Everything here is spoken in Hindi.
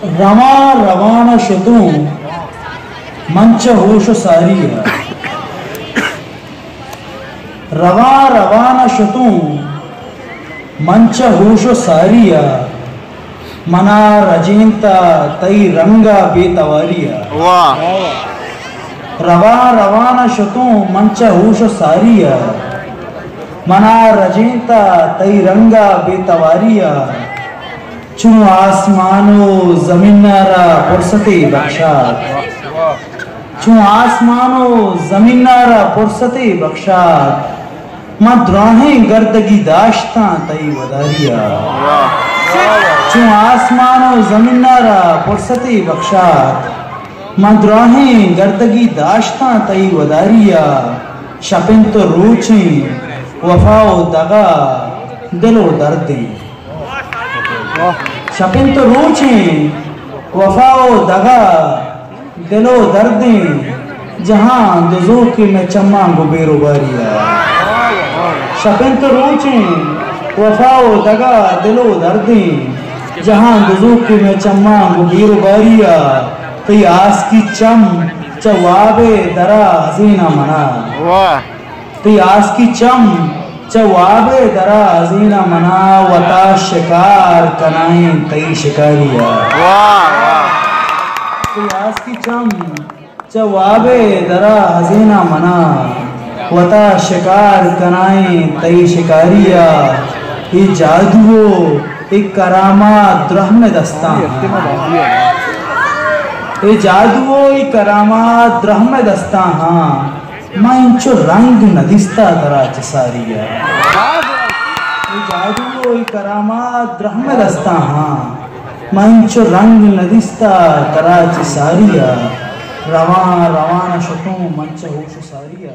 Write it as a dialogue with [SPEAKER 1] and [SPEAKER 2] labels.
[SPEAKER 1] रवा रवान शतू मंच होश सारिया। रवा रवान शतू मंच होश सारिया। मना रजेंता तई रंगा बेतवारिया। रवा रवान शतू मंच होश सारिया। मना रजेंता तई रंगा बेतवारिया। चू आसमानो जमीनारा पुरसते बख्शात। चू आसमानो जमीनारा पुरसते बख्शात। मद्राहें गर्दगी दाश्ता तई वदारिया। चू आसमानो जमीनारा पुरसते बख्शात। मद्राहें गर्दगी दाश्ता तई वदारिया। शपिन तो रोचे वफाओ दगा दिलो दर्दे। शपिन तो रोचे वफाओ दगा दिलो दर्दे। जहां दुज़ूक़ में चम्मा गुबेरो बारिया। शपिन तो रोचे वफाओ दगा दिलो दर्दे। जहां दुज़ूक़ में चम्मा गुबेरो बारिया। तो आस की चम चवाबे दरा हसीना मना। तो आस की चम चवाबे दरा हसीना मना। वता शिकार कनाए तई शिकारिया। तो आस की चम चवाबे दरा हसीना मना। वता शिकार कनाए तई शिकारिया। ये जादुओ एक करामात द्रहम दस्ता। ये जादुओ एक करामात द्रहम दस्ता। हाँ मैं इंचो रंग नदिस्ता दरा चसारिया। ये जादुओ एक करामात द्रहम दस्ता। हाँ मैं इंचो रंग नदिस्ता दरा चसारिया। रवा रवान शतू मंच होश सारिया।